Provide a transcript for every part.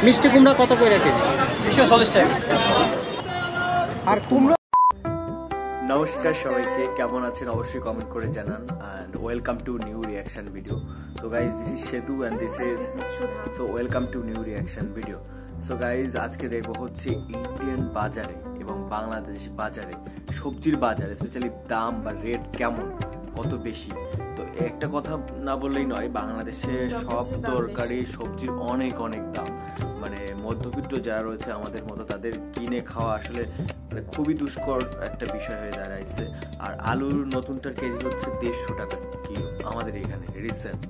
মিষ্টি কুমড়া কত করে কেজি? 240 টাকা। আর কুমড়া। নমস্কার সবাইকে, কেমন আছেন অবশ্যই কমেন্ট করে জানান। and welcome to new reaction video. So guys, this is Shetu and this is so welcome to new reaction video. So guys, আজকে দেখবো হচ্ছে ইন্ডিয়ান বাজারে এবং বাংলাদেশ বাজারে সবজির বাজারে স্পেশালি দাম বা রেট কেমন, কত বেশি। তো একটা কথা না বললেই নয়, বাংলাদেশে সব তরকারি সবজির অনেক অনেক দাম। মানে মধ্যবিত্ত যারা রয়েছে আমাদের মতো, তাদের কিনে খাওয়া আসলে মানে খুবই দুষ্কর একটা বিষয় হয়ে দাঁড়াইছে। আর আলুর নতুনটার কেজি হচ্ছে 150 টাকা কিলো আমাদের এখানে রিসেন্ট।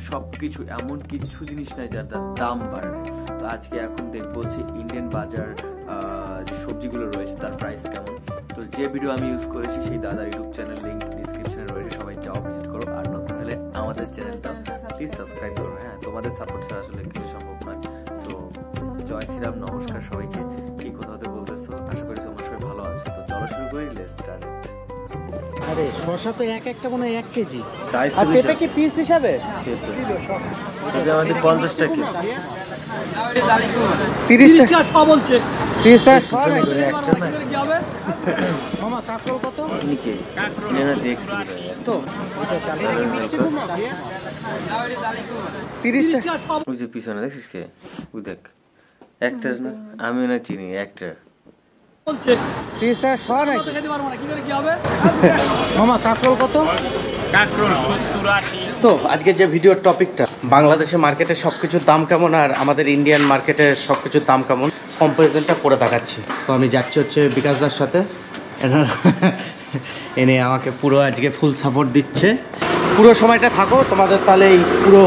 সব কিছু এমন কিছু জিনিস নাই যার দাম বাড়ে। তো আজকে এখন দেখবো যে ইন্ডিয়ান বাজার যে সবজিগুলো রয়েছে তার প্রাইস কেমন। তো যে ভিডিও আমি ইউজ করেছি সেই দাদার ইউটিউব চ্যানেল লিঙ্ক ডিসক্রিপশনে রয়েছে, সবাই যাও ভিজিট করো। আর নতুন হলে আমাদের চ্যানেলটা প্লিজ সাবস্ক্রাইব করো। হ্যাঁ, তোমাদের সাপোর্ট ছাড়া আসলে কিছু সম্ভব নয়। সো জয় শ্রীরাম, নমস্কার সবাইকে। কি কথা হতে বলতেছো, আশা করি তোমরা সবাই ভালো আছো। তো চলো শুরু করি, লেটস স্টার্ট। আরে শসা তো এক একটা মনে হয় 1 কেজি। সাইজ আর পেঁপে কি পিস হিসাবে? পেঁপে আমাদের 50 টাকা। 30 টাকা সব বলছে। 30 টাকা সব করে একটা না কি হবে? মামা কাকরোল কত? নিকে নেনা দেখছি তো এটা চালে কি মিষ্টি কুমড়া? 30 টাকা সব। ওই যে পিছনে দেখছিস কে, ওই দেখ একটা না, আমি না চিনি একটা বলছে 30 টাকা সব নাকি? খেতে পারবো না, কি করে কি হবে? মামা কাকরোল কত? কাকরোল 70-80। তো আজকে যে ভিডিওর টপিকটা, বাংলাদেশের মার্কেটে সবকিছুর দাম কেমন আর আমাদের ইন্ডিয়ান মার্কেটে সবকিছুর দাম কেমন, কম্পারিজনটা করে দেখাচ্ছি। তো আমি যাচ্ছি হচ্ছে বিকাশদার সাথে, এনে আমাকে পুরো আজকে ফুল সাপোর্ট দিচ্ছে। পুরো সময়টা থাকো, তোমাদের তাহলে এই পুরো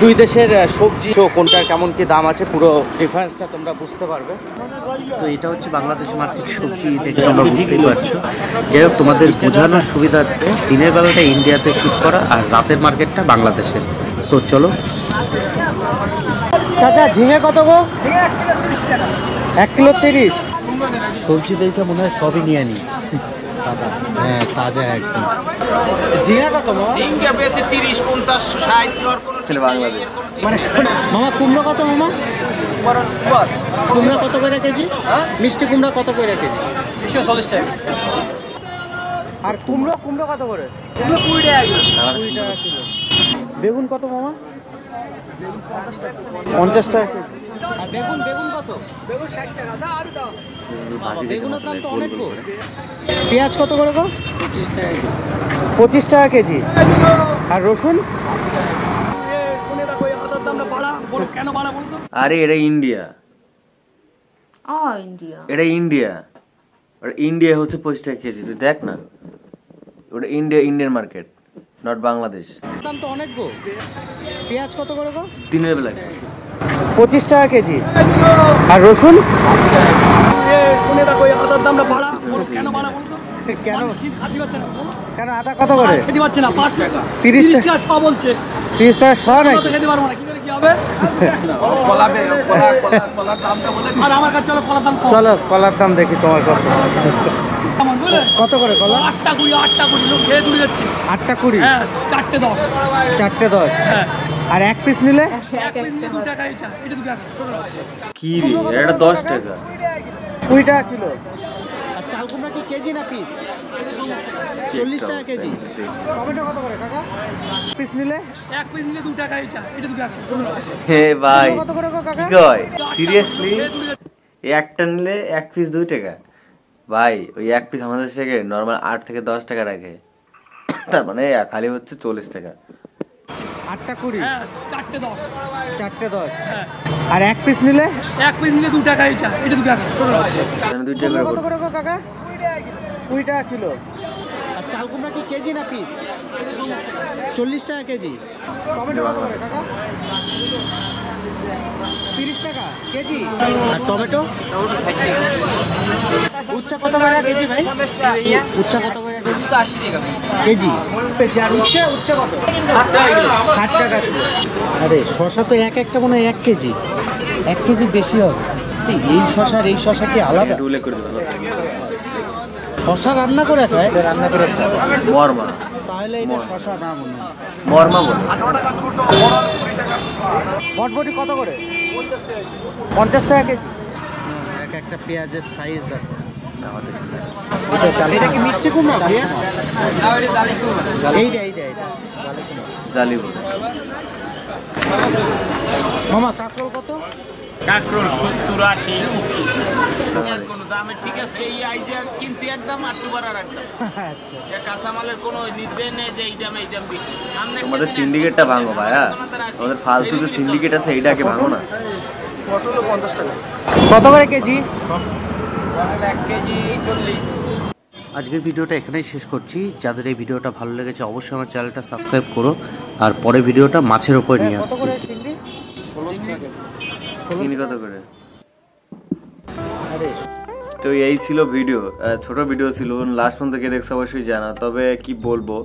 দুই দেশের সবজি কোনটার কেমন কি দাম আছে পুরো ডিফারেন্সটা তোমরা বুঝতে পারবে। তো এটা হচ্ছে বাংলাদেশ মার্কেট সবজি দেখে তোমরা বুঝতেই পারছো। যাই হোক, তোমাদের বোঝানোর সুবিধার্থে দিনের বেলাটা ইন্ডিয়াতে শুট করা আর রাতের মার্কেটটা বাংলাদেশের। সো চলো। চাচা ঝিঙে কত গো? 1 কিলো 30। সবজি দেখে মনে হয় সবই নিয়ে নি। হ্যাঁ, তাজা একদম। ঝিঙা কত মামা? ঝিঙ্গা বেশি 30-50 60 দর কোন ছেলে বাংলাদেশ। মানে মামা কুমড়ো কত মামা? কুমড়া কত করে কেজি? মিষ্টি কুমড়া কত করে কেজি? 240 টাকা। আর কুমড়ো কত করে? 20 টাকা কিলো। 20 টাকা কিলো। বেগুন কত মামা? 50 টাকা কেজি। আর বেগুন কত? বেগুন 60 টাকা। দাও আর দাও। বেগুনের দাম তো অনেক গো। পেঁয়াজ কত করে গো? 25 টাকা কেজি। আর রসুন? শুনে দেখো এই আদার দামটা বাড়া, বলো কেন বাড়া বলো তো? আরে এটা ইন্ডিয়া, ইন্ডিয়া এটা ইন্ডিয়া। আর ইন্ডিয়া হচ্ছে 25 টাকা কেজি, তুই দেখ না। ওটা ইন্ডিয়ান মার্কেট, নট বাংলাদেশ। দাম তো অনেক গো। পেঁয়াজ কত করে গো? দিনের বেলা 25 টাকা কেজি। আর রসুন? শুনে দেখো এই আদার দামটা বাড়া, বলো কেন বাড়া বলো তো? কেন কি খাতি পাচ্ছে না? কেন আদা কত করে? খেতে পাচ্ছে না, 5 টাকা। 30 টাকা। 30 টাকা সব বলছে। 30 টাকা সব নাকি? খেতে পারবো না, কি করে কি হবে? কলার দামটা বলে। আর আমার কাছে চলো কলার দাম কম। চলো কলার দাম দেখি তোমার কত। কেমন বুঝলে? কত করে কলা? 8টা 20 লোক খেয়ে তুলে যাচ্ছে। 8টা 20। হ্যাঁ, 4টে 10। 4টে 10। হ্যাঁ, আর 1 পিস নিলে? এক পিস নিয়ে 2 টাকা এটা 2 টাকা ছোট আছে। কি রে, এটা 10 টাকা। 20 টাকা কিলো। আর চাল কুমড়া কি কেজি না পিস? 40 টাকা কেজি। টমেটো কত করে কাকা? পিস নিলে? এক পিস নিলে 2 টাকা এটা 2 টাকা ছোট আছে। হে ভাই, কত করে গো কাকা? কি কয় সিরিয়াসলি? একটা নিলে 1 পিস 2 টাকা? ভাই ওই 1 পিস আমাদের থেকে নরমাল 8 থেকে 10 টাকা রাখে, তার মানে খালি হচ্ছে 40 টাকা। 8টা 20। হ্যাঁ, 4টে 10। 4টে 10। হ্যাঁ, আর 1 পিস নিলে? এক পিস নিলে 2 টাকা এটা 2 টাকা ছোট আছে। মানে 2 টাকা কত করে করে গো কাকা? 20 টাকা কিলো। আর চাল কুমড়া কি কেজি না পিস? 40 টাকা কেজি। টমেটো কত করে কাকা? 30 টাকা কেজি। আর টমেটো? উচ্চা কত করে কেজি ভাই? উচ্চা কত করে কেজি? 80 টাকা কেজি। আর উচ্চা কত? 60 টাকা কিলো। 60 টাকা কিলো। আরে শসা তো এক একটা মনে হয় 1 কেজি। 1 কেজি বেশি হবে। এই শসা আর এই শসা কি আলাদা? রুলে করে দিলাম। শশা রান্না করে খায়? রান্না করে খায়। মরমা, তাহলে এটা শশা না মনে হয়। মরমা বলে। বটবটি কত করে? 50 টাকা কেজি। এক একটা পেঁয়াজের সাইজ দেখো। আমাদের সাথে। এটা কি মিষ্টি কুমড়া? এইটা জালি বলে। মামা কাঁকরোল কত? কাঁকরোল 70-80 এর কোনো দামে ঠিক আছে। এই আইডিয়া কিনছি একদম আর দুবার আর একদম। আচ্ছা এ কাঁচামালের কোনো নির্দেশ নেই যে এই দামে এই দাম বিক্রি। সামনে তোমাদের সিন্ডিকেটটা ভাঙো ভাইয়া, তোমাদের ফালতু যে সিন্ডিকেট আছে এইটা আগে ভাঙো না। পটলও 50 টাকা। কত করে কেজি? 1 কেজি 40। আজকের ভিডিওটা এখানেই শেষ করছি। যাদের এই ভিডিওটা ভালো লেগেছে অবশ্যই আমার চ্যানেলটা সাবস্ক্রাইব করো। আর পরে ভিডিওটা মাছের উপর নিয়ে আসছি। চিনি কত করে? তো এই ছিল ভিডিও, ছোট ভিডিও ছিল, লাস্ট পর্যন্ত কে দেখছো অবশ্যই জানা। তবে কি বলবো,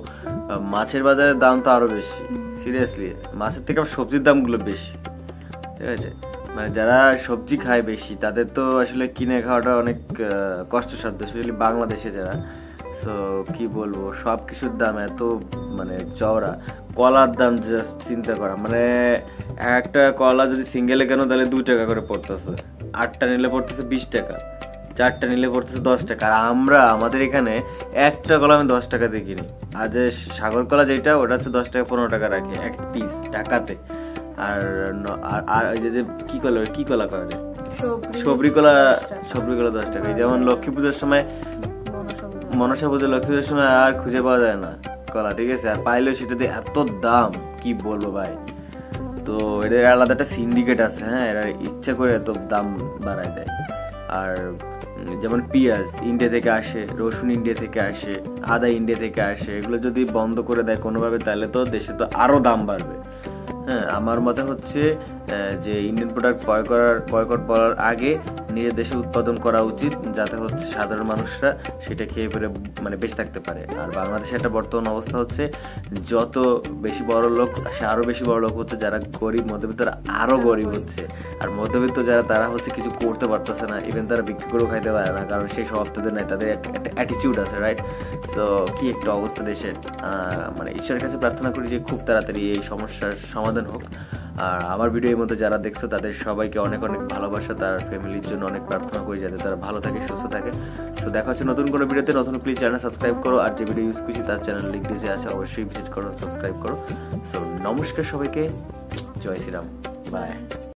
মাছের বাজারের দাম তো আরো বেশি, সিরিয়াসলি মাছের থেকে সবজির দামগুলো বেশি, ঠিক আছে। মানে যারা সবজি খায় বেশি তাদের তো আসলে কিনে খাওয়াটা অনেক কষ্টসাধ্য, স্পেশালি বাংলাদেশে যারা। সো কি বলবো, সব কিছুর দাম এত মানে চওড়া। কলার দাম জাস্ট চিন্তা করা, মানে একটা কলা যদি সিঙ্গেলে কেন তাহলে 2 টাকা করে পড়তেছে, 8টা নিলে পড়তেছে 20 টাকা, 4টা নিলে পড়তেছে 10 টাকা। আর আমাদের এখানে একটা কলা আমি 10 টাকা দিয়ে কিনি। আর যে সাগর কলা যেটা ওটা হচ্ছে 10 টাকা 15 টাকা রাখে এক পিস টাকাতে। আর আর ওই যে কি কলা করে সবরি কলা 10 টাকা। যেমন লক্ষ্মী পুজোর সময়, মনসা পুজো, লক্ষ্মী পুজোর সময় আর খুঁজে পাওয়া যায় না কলা, ঠিক আছে। আর পাইলেও সেটাতে এত দাম, কি বলবো ভাই। তো এদের আলাদা একটা সিন্ডিকেট আছে, হ্যাঁ, এরা ইচ্ছা করে এত দাম বাড়ায় দেয়। আর যেমন পেঁয়াজ ইন্ডিয়া থেকে আসে, রসুন ইন্ডিয়া থেকে আসে, আদা ইন্ডিয়া থেকে আসে, এগুলো যদি বন্ধ করে দেয় কোনোভাবে তাহলে তো দেশে তো আরো দাম বাড়বে। হ্যাঁ, আমার মতে হচ্ছে যে ইন্ডিয়ান প্রোডাক্ট ক্রয় করার আগে নিজের দেশে উৎপাদন করা উচিত, যাতে হচ্ছে সাধারণ মানুষরা সেটা খেয়ে পরে মানে বেঁচে থাকতে পারে। আর বাংলাদেশে একটা বর্তমান অবস্থা হচ্ছে, যত বেশি বড় লোক সে আরো বেশি বড় লোক হচ্ছে, যারা গরিব মধ্যবিত্ত আরো গরিব হচ্ছে। আর মধ্যবিত্ত যারা, তারা হচ্ছে কিছু করতে পারতেছে না, ইভেন তারা বিক্রি করেও খাইতে পারে না, কারণ সেই স্বভাব তাদের নাই, তাদের একটা অ্যাটিটিউড আছে, রাইট। তো কি একটা অবস্থা দেশের। মানে ঈশ্বরের কাছে প্রার্থনা করি যে খুব তাড়াতাড়ি এই সমস্যার সমাধান হোক। আর আমার ভিডিওর মধ্যে যারা দেখছো তাদের সবাইকে অনেক অনেক ভালোবাসা, তার ফ্যামিলির জন্য অনেক প্রার্থনা করি যাতে তারা ভালো থাকে, সুস্থ থাকে। তো দেখা হচ্ছে নতুন কোনো ভিডিওতে। নতুন প্লিজ চ্যানেল সাবস্ক্রাইব করো, আর যে ভিডিও ইউজ করছি তার চ্যানেল লিঙ্ক দিতে আছে, অবশ্যই ভিজিট করো, সাবস্ক্রাইব করো। সো নমস্কার সবাইকে, জয় শ্রীরাম, বাই।